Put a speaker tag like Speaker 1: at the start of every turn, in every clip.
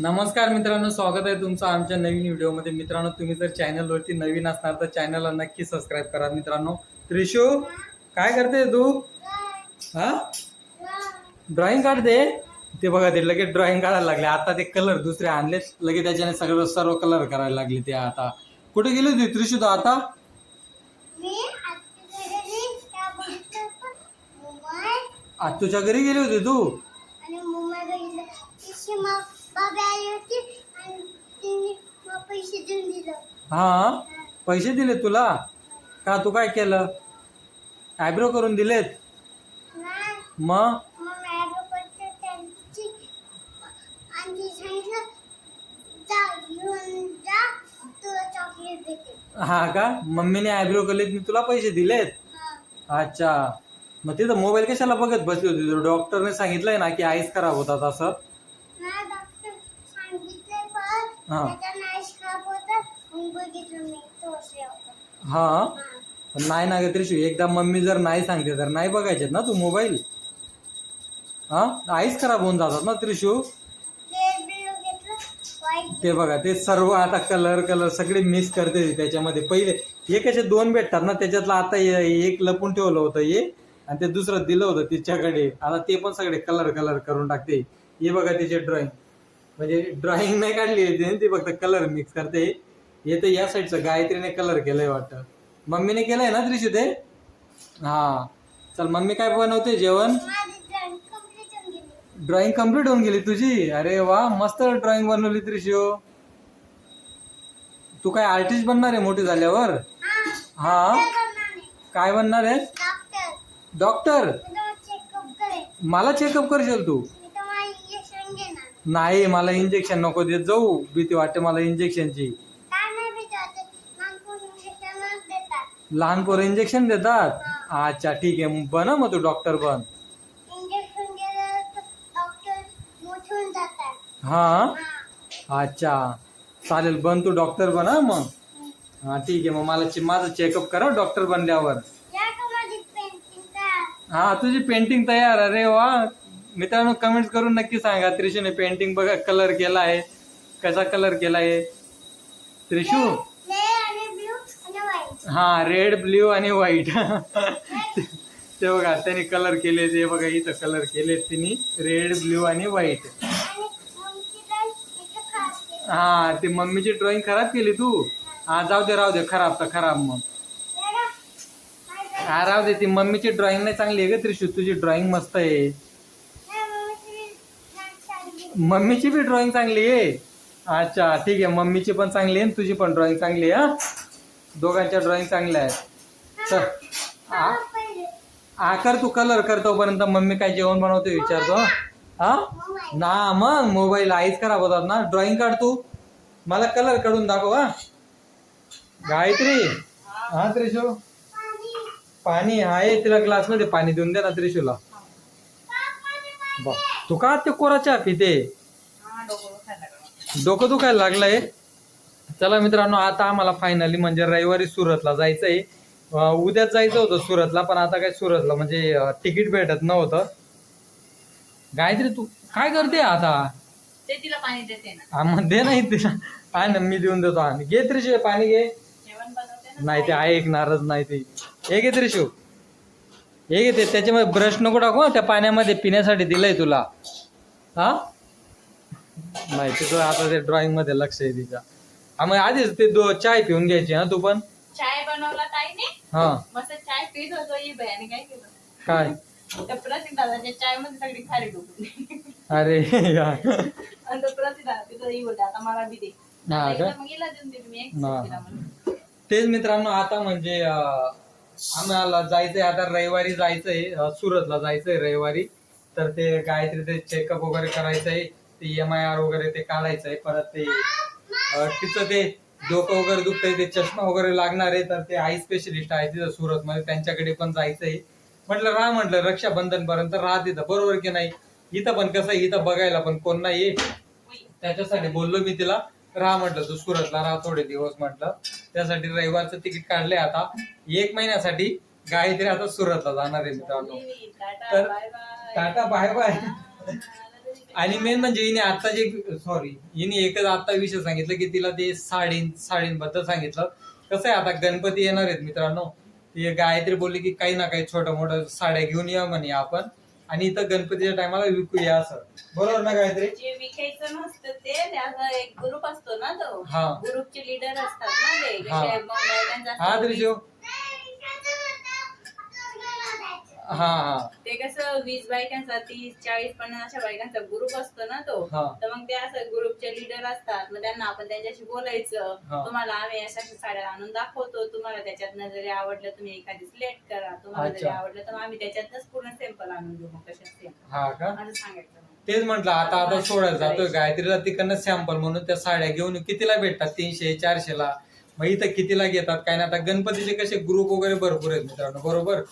Speaker 1: नमस्कार मित्रांनो, स्वागत आहे तुमचं आमच्या नवीन व्हिडिओमध्ये. मित्रांनो, तुम्ही जर चॅनलवरती नवीन असणार तर चॅनलला नक्की सबस्क्राईब करा. मित्रांनो, त्रिशू काय करते तू? हा, ड्रॉइंग काढते. ते बघा, ते लगेच ड्रॉइंग काढायला लागले. आता ते कलर दुसरे आणले, लगेच त्याच्याने सर्व कलर करायला लागले. ते आता कुठे गेली होती त्रिशू? तो आता तुझ्या घरी गेली होती तू? हा, पैसे दिले तुला का? तू काय केलं? आयब्रो करून दिलेत? मग हा का? मम्मीने आयब्रो केलेत, मी तुला पैसे दिलेत? अच्छा, मग तिथं मोबाईल कशाला बघत बसली होती? डॉक्टरने सांगितलंय ना की आईस खराब होतात असं. हा हा, पण नाही ना ग त्रिशू, एकदा मम्मी जर नाही सांगते तर नाही बघायचे ना तू मोबाईल. हा, आईस खराब होऊन जातात ना त्रिशू. ते बघा, ते सर्व आता कलर सगळे मिक्स करते त्याच्यामध्ये. पहिले हे कसे दोन भेटतात ना, त्याच्यातलं आता एक लपून ठेवलं होतं हे, आणि ते दुसरं दिलं होतं तिच्याकडे. आता ते पण सगळे कलर करून टाकते. हे बघा तिचे ड्रॉइंग, म्हणजे ड्रॉइंग नाही काढली ती फक्त कलर मिक्स करते. हे तर या साईडचं गायत्रीने कलर केलंय वाटतं. मम्मीने केलंय ना त्रिशू ते? हा, चल मम्मी काय बनवते जेवण? ड्रॉइंग कम्प्लीट होऊन गेली तुझी? अरे वा, मस्त ड्रॉइंग बनवली त्रिशू. तू काय आर्टिस्ट बनणार आहे मोठी झाल्यावर? हा, काय बनणार आहे? डॉक्टर? मला चेकअप करशील तू? नाही, मला इंजेक्शन नको देत जाऊ, भीती वाटते मला इंजेक्शनची. लहान पोरं इंजेक्शन देतात? अच्छा ठीक आहे, बन मग तू डॉक्टर बन. हा, अच्छा चालेल, बन तू डॉक्टर बन. हा मग, हा ठीक आहे, मग मला माझं चेकअप करा डॉक्टर बनल्यावर. हा, तुझी पेंटिंग तयार. अरे वा, मित्रांनो कमेंट्स करून नक्की सांगा. त्रिशूने पेंटिंग बघा कलर केला आहे. कसा कलर केला आहे त्रिशू? हा, रेड, ब्ल्यू आणि व्हाईट. ते बघा त्याने कलर केले. ते बघा इथं कलर केले तिने, रेड, ब्ल्यू आणि व्हाईट. हा, ती मम्मीची ड्रॉइंग खराब केली तू. हा, जाऊ दे, राहू दे, खराब तर खराब. मग हा, राहू दे, ती मम्मीची ड्रॉइंग नाही चांगली आहे ग त्रिशू, तुझी ड्रॉइंग मस्त आहे. मम्मीची बी ड्रॉइंग चांगली आहे? अच्छा ठीक आहे, मम्मीची पण चांगली आहे तुझी पण ड्रॉइंग चांगली आहे. हा, दोघांच्या ड्रॉइंग चांगल्या आहेत. चल हा, कर तू कलर कर, तोपर्यंत मम्मी काय जेवण बनवते विचारतो. हा ना, मग मोबाईल आईच खराब होतात ना. ड्रॉइंग काढ तू, मला कलर काढून दाखव. हा गायत्री. हा त्रिशू, पाणी आहे, तिला ग्लास मध्ये पाणी देऊन दे ना त्रिशूला. तू का ते कोरा चहा पिते? डोकं दुखायला लागलंय. चला मित्रांनो, आता आम्हाला फायनली म्हणजे रविवारी सुरतला जायचंय. उद्याच जायचं होतं सुरतला, पण आता काय सुरतला म्हणजे तिकीट भेटत नव्हतं. गायत्री तू काय करते आता?
Speaker 2: ते तिला पाणी देते ना.
Speaker 1: हा, मग दे नाही तिला. काय ना, मी देऊन देतो. आणि घे त्रिशू पाणी घे.
Speaker 2: जेवण बनवते ना.
Speaker 1: नाही, ते ऐकणारच नाही ते. हे घे त्रिशू, हे घे. ते त्याच्यामध्ये ब्रश नको टाकू, त्या पाण्यामध्ये पिण्यासाठी दिलंय तुला. हा, नाही तिथं आता ते ड्रॉइंग मध्ये लक्ष आहे तिच्या. हा, मग आधीच ते चाय पिऊन घ्यायची ना तू पण.
Speaker 2: चाय बनवला ताईने.
Speaker 1: हा,
Speaker 2: मस्त चाय पीत होतो. ही बयाने काय केलं?
Speaker 1: काय?
Speaker 2: त्या प्रतीक दादाच्या चाय मध्ये सगळी खारी डुबली.
Speaker 1: अरे यार.
Speaker 2: आणि तो प्रतीक दादा तिथं ही होता, आता मला बी दे.
Speaker 1: हा का?
Speaker 2: मग हिला देऊन दिली मी. एक
Speaker 1: हा.
Speaker 2: तिला म्हणून.
Speaker 1: तेच मित्रांनो, आता म्हणजे आम्हाला जायचंय आता रविवारी, जायचंय सुरतला जायचंय रविवारी. तर ते गायत्री ते चेकअप वगैरे करायचंय, ते MIR वगैरे ते काढायचंय. परत ते तिचं ते डोकं वगैरे दुखतंय, ते चष्मा वगैरे लागणार आहे. तर ते आई स्पेशलिस्ट आहे तिथं सुरतमध्ये, त्यांच्याकडे पण जायचंय. म्हटलं राह, म्हटलं रक्षाबंधन पर्यंत राह तिथं, बरोबर की नाही? इथं पण कसं, इथं बघायला पण कोण नाही, त्याच्यासाठी बोललो मी तिला, राहा म्हटलं तू सुरतला राहा थोडे दिवस म्हटलं. त्यासाठी रविवारचं तिकीट काढले आता 1 महिन्यासाठी. गायत्री आता सुरतला जाणार आहे मित्रांनो. तर टाटा बाय बाय. आणि मेन म्हणजे हिने आता हिने एकच आता विषय सांगितलं की तिला ते साडींबद्दल सांगितलं. कसं आहे आता गणपती येणार आहेत मित्रांनो, ती गायत्री बोलली की काही ना काही छोट्या मोठ्या साड्या घेऊन या म्हणे आपण, आणि इथं गणपतीच्या टायमाला विकूया असं. बरोबर ना गायत्री?
Speaker 2: जे विकायचं नसतं ते त्याचा एक ग्रुप असतो ना, तो
Speaker 1: हा.
Speaker 2: ग्रुपचे लीडर असतात ना ते,
Speaker 1: हा.
Speaker 2: जसे मग बायकांचा
Speaker 1: हा
Speaker 2: असतो
Speaker 1: त्रिशू. हा हा
Speaker 2: ते कसं 20 बायकांचा 30 40 50 अशा बायकांचा ग्रुप असतो ना तो.
Speaker 1: हा.
Speaker 2: तर मग ते असं ग्रुपचे लीडर असतात, मग त्यांना आपण त्यांच्याशी बोलायचं,
Speaker 1: हा.
Speaker 2: तुम्हाला आम्ही अशा अशा साड्या आणून दाखवतो, तुम्हाला त्याच्यातनं जरी आवडलं तुम्ही एखादी सिलेक्ट करा, तुम्हाला जरी
Speaker 1: अच्छा.
Speaker 2: आवडलं तर आम्ही त्याच्यातनंच पूर्ण सॅम्पल आणून देऊ, मग कशा सेम
Speaker 1: हा का?
Speaker 2: असं सांगायचं.
Speaker 1: तेच म्हटलं आता सोडायला जातोय गायत्रीला तिकडनं सॅम्पल म्हणून त्या साड्या घेऊन कितीला भेटतात, 300-400ला. मग इथं कितीला घेतात काय ना. आता गणपतीचे कसे ग्रुप वगैरे भरपूर आहेत मित्रांनो, बरोबर.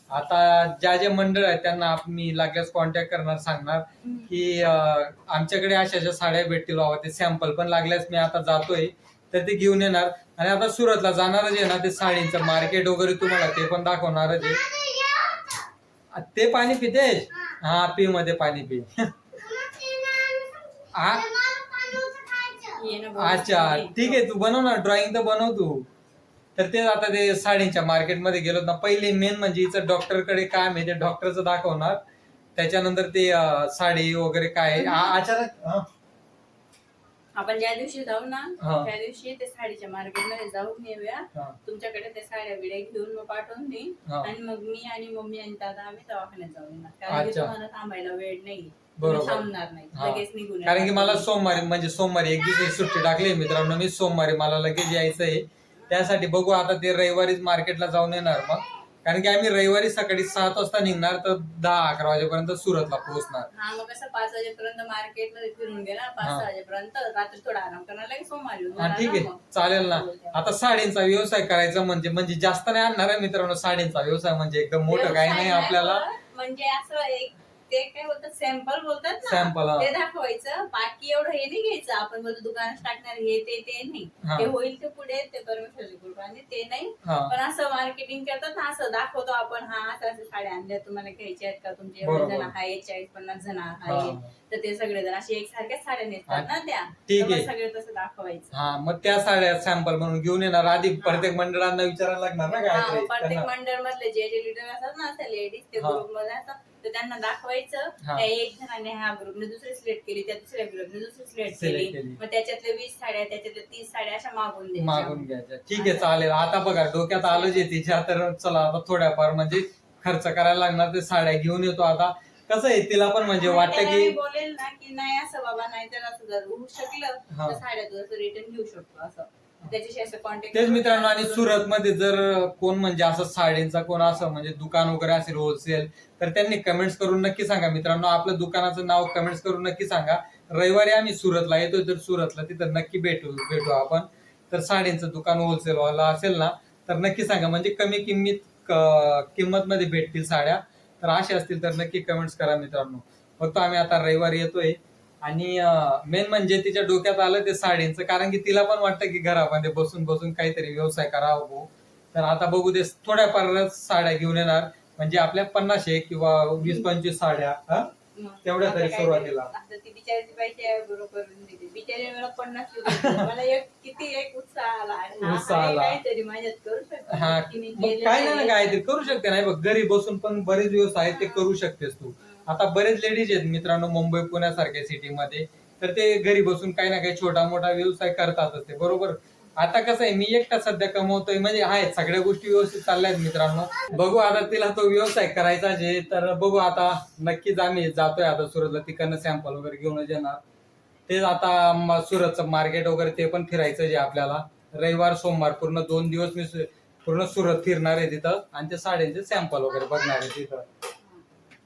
Speaker 1: आता ज्या मंडळ आहेत त्यांना मी लागल्यास कॉन्टॅक्ट करणार, सांगणार की आमच्याकडे अशा अशा साड्या भेटतील बाबा, ते सॅम्पल पण लागल्यास मी आता जातोय तर ते घेऊन येणार. आणि आता सुरतला जाणारच आहे ना, ते साडींचं मार्केट वगैरे तुम्हाला ते पण दाखवणारच आहे. ते पाणी पितेस? हा, पी मध्ये पाणी पी. अच्छा ठीक आहे, तू बनव ना, ड्रॉइंग तर बनव तू. तर तेच आता ते साडींच्या मार्केटमध्ये गेलो ना, पहिले मेन म्हणजे हिचं डॉक्टरकडे काम आहे, ते डॉक्टरचं दाखवणार. त्याच्यानंतर ते साडी वगैरे काय अचानक
Speaker 2: आपण ज्या दिवशी जाऊ ना
Speaker 1: हा.
Speaker 2: त्या दिवशी ते साडीच्या मार्केटमध्ये जाऊन येऊया.
Speaker 1: हा.
Speaker 2: तुमच्याकडे ते साड्या बिड्या घेऊन मग पाठवून देईन,
Speaker 1: हा.
Speaker 2: आणि मग मी आणि मम्मी आणि दादा आम्ही दवाखान्यात जाऊन येणार, कारण की
Speaker 1: अच्छा.
Speaker 2: तुम्हाला थांबायला वेळ नाही,
Speaker 1: बरोबर.
Speaker 2: थांबणार नाही,
Speaker 1: हा.
Speaker 2: लगेच निघून
Speaker 1: कारण की
Speaker 2: येणार.
Speaker 1: मला सोमवारी एक दिवस सुट्टी टाकली मित्रांनो, मी सोमवारी मला लगेच यायचं आहे. त्यासाठी बघू आता, ते रविवारीच मार्केटला जाऊन येणार मग. कारण की आम्ही रविवारी सकाळी 7 वाजता निघणार, तर 10-11 वाजेपर्यंत सुरतला पोहोचणार.
Speaker 2: हा, मग कसं 5 वाजेपर्यंत मार्केटमध्ये फिरून गेला, 5-6 वाजेपर्यंत रात्री थोडा आराम करणार, लगेच सोमवारी
Speaker 1: हा ठीक आहे, चालेल ना. आता साडींचा व्यवसाय करायचा म्हणजे जास्त नाही आणणार आहे मित्रांनो, साडींचा व्यवसाय म्हणजे एकदम मोठं काही नाही आपल्याला.
Speaker 2: म्हणजे असं एक ते काय बोलतात, सॅम्पल बोलतात ना,
Speaker 1: सॅम्पल
Speaker 2: ते दाखवायचं. बाकी एवढं हे नाही घ्यायचं आपण, बोलतो दुकानात टाकणार हे ते नाही. ते होईल ते पुढे, ते परमेश्वराची कृपा, आणि ते नाही. पण असं मार्केटिंग करतात ना, असं दाखवतो आपण, हा असं साड्या आणल्या, तुम्हाला घ्यायच्या आहेत का, तुमचे एवढे जण आहेत, 40-50 जण आहेत, तर ते सगळे जण अशी एकसारख्याच साड्या नेसतात ना त्या,
Speaker 1: ठीक आहे,
Speaker 2: सगळे तसं दाखवायचं.
Speaker 1: हा, मग त्या साड्या सॅम्पल म्हणून घेऊन येणार. आधी प्रत्येक मंडळांना विचारायला लागणार ना काय.
Speaker 2: प्रत्येक मंडळ मधले जे लीडर असतात ना, त्या लेडीज ते ग्रुप मध्ये असतात, तर त्यांना दाखवायचं. त्या एक जणाने ह्या ग्रुपने दुसरी सिलेक्ट केली, त्या दुसऱ्या ग्रुपने दुसरी सिलेक्ट केली, मग त्याच्यातल्या 20 साड्या, त्याच्यातल्या 30 साड्या अशा मागून
Speaker 1: घ्यायच्या. ठीक आहे, चालेल. आता बघा डोक्यात आलं जे तिच्या, तर चला आता थोड्याफार म्हणजे खर्च करायला लागणार, ते साड्या घेऊन येतो. आता कसं आहे, तिला पण म्हणजे वाटतं की
Speaker 2: बोलेल ना की नाही असं बाबा, नाही तर असं जर होऊ शकलं तर साड्या तू रिटर्न घेऊ शकतो, असं त्याच्याशी असं कॉन्टॅक्ट.
Speaker 1: तेच मित्रांनो, आणि सुरत मध्ये जर कोण म्हणजे असं साडींचा कोण असं म्हणजे दुकान वगैरे असेल होलसेल, तर त्यांनी कमेंट्स करून नक्की सांगा मित्रांनो. आपलं दुकानाचं नाव कमेंट्स करून नक्की सांगा. रविवारी आम्ही सुरतला येतोय, तर सुरतला तिथं नक्की भेटू आपण. तर साडींचं दुकान होलसेल वाला असेल ना, तर नक्की सांगा, म्हणजे कमी किंमत मध्ये भेटतील साड्या. तर असे असतील तर नक्की कमेंट्स करा मित्रांनो. फक्त आम्ही आता रविवारी येतोय, आणि मेन म्हणजे तिच्या डोक्यात आलं ते साडींचं, कारण की तिला पण वाटतं की घरामध्ये बसून बसून काहीतरी व्यवसाय करावा भाऊ. तर आता बघू दे, थोड्याफार साड्या घेऊन येणार, म्हणजे आपल्या 50 किंवा 20-25 साड्या तेवढ्या तरी सुरुवातीला.
Speaker 2: बिचारीचे पैसे बरोबर बिचारी मला 50 रुपये, मला किती एक उत्साह आला, काहीतरी माझ्यात करू शकते.
Speaker 1: हा, काय नाही ना, काहीतरी करू शकते. नाही बघ, घरी बसून पण बरेच व्यवसाय आहेत, ते करू शकतेस तू. आता बरेच लेडीज आहेत मित्रांनो, मुंबई पुण्यासारख्या सिटीमध्ये, तर ते घरी बसून काही ना काही छोटा मोठा व्यवसाय करतातच ते, बरोबर. आता कसं आहे, मी एकटा सध्या कमवतोय, म्हणजे आहेत सगळ्या गोष्टी व्यवस्थित चालल्या आहेत मित्रांनो. बघू आता तिला तो व्यवसाय करायचा जे, तर बघू आता. नक्कीच आम्ही जातोय आता सुरतला, तिकडनं सॅम्पल वगैरे घेऊन येणार. तेच आता सुरतचं मार्केट वगैरे ते पण फिरायचं जे आपल्याला. रविवार सोमवार पूर्ण 2 दिवस मी पूर्ण सुरत फिरणार आहे तिथं, आणि ते साड्यांचे सॅम्पल वगैरे बघणार आहे तिथं.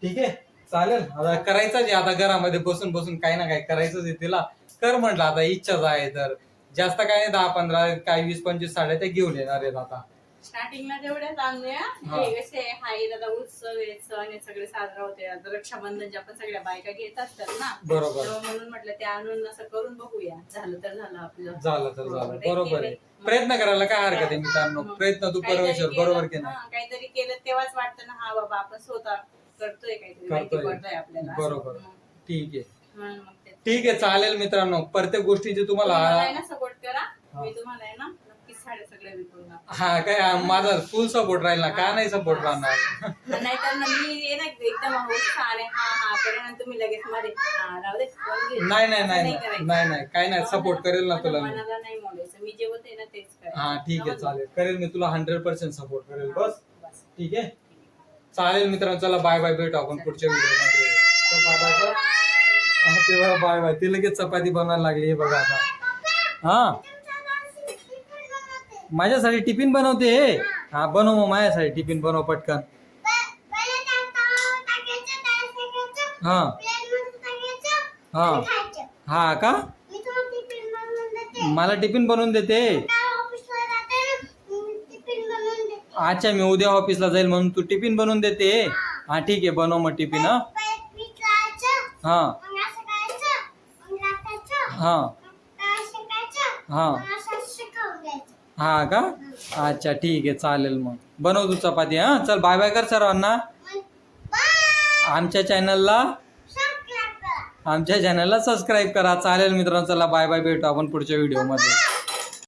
Speaker 1: ठीक आहे, चालेल. आता करायचं जे, आता घरामध्ये बसून बसून काही ना काही करायचंच आहे तिला. कर म्हटलं, आता इच्छाच आहे. तर जास्त काय नाही, 10-15 काय 20-25 साड्या ते घेऊन येणार आहेत आता.
Speaker 2: स्टार्टिंगला जेवढ्याच आणूया, हे कसे हाय आता उत्सव सण हे सगळे साजरा होते. आता रक्षाबंधनच्या पण सगळ्या बायका घेत असतात ना,
Speaker 1: बरोबर.
Speaker 2: म्हणून म्हटलं ते आणून असं करून बघूया, झालं तर झालं आपलं.
Speaker 1: झालं तर झालं, बरोबर आहे. प्रयत्न करायला काय हरकत आहे मित्रांनो, प्रयत्न तू परमेश्वर, बरोबर की नाही.
Speaker 2: काहीतरी केलं तेव्हाच वाटतं ना, हा बाबा आपण स्वतः करतोय काहीतरी, आपल्याला.
Speaker 1: बरोबर, ठीक आहे.
Speaker 2: म्हणून मग ते
Speaker 1: ठीक आहे, चालेल मित्रांनो. प्रत्येक गोष्टीची तुम्हाला
Speaker 2: सपोर्ट करा. मी तुम्हाला आहे ना नक्कीच साड्या सगळ्या विकून टाकते.
Speaker 1: हा काय माझा फुल सपोर्ट राहील ना, का नाही सपोर्ट राहणार.
Speaker 2: नाहीतर ना मी आहे ना एकदम छान आहे हा हा करेन आणि तुम्ही लगेच मध्ये राहू दे कोण घेईल?
Speaker 1: नाही नाही
Speaker 2: असं
Speaker 1: नाही
Speaker 2: करायचं.
Speaker 1: नाही नाही काय नाही, सपोर्ट करेल ना
Speaker 2: माझ्या
Speaker 1: तुला मी.
Speaker 2: मनाला नाही मोडायचं. मी जे होते ना तेच करायचं.
Speaker 1: हा ठीक आहे, चालेल, करेल मी तुला 100% सपोर्ट करेल. बस
Speaker 2: बस.
Speaker 1: ठीक आहे, चालेल मित्रांनो. चला बाय बाय, भेटू आपण पुढच्या व्हिडिओ मध्ये. ते बघा बाय बाय, ती लगेच चपाती बनवायला लागली. हे बघा आता. हा माझ्यासाठी टिफिन बनवते. हा बनव मग, माझ्यासाठी टिफिन बनव पटकन. हा हा हा का मला टिफिन बनवून देते. अच्छा, मी उद्या ऑफिसला जाईल म्हणून तू टिफिन बनवून देते. हा ठीक आहे, बनव मग टिफिन. हा हा हा हा का अच्छा ठीक आहे, चालेल मग बनव तू चपाती. हा चल बाय बाय कर सर्वांना. आमच्या चॅनलला सबस्क्राईब करा. चालेल मित्रांनो, चला बाय बाय, भेटू आपण पुढच्या व्हिडिओ मध्ये.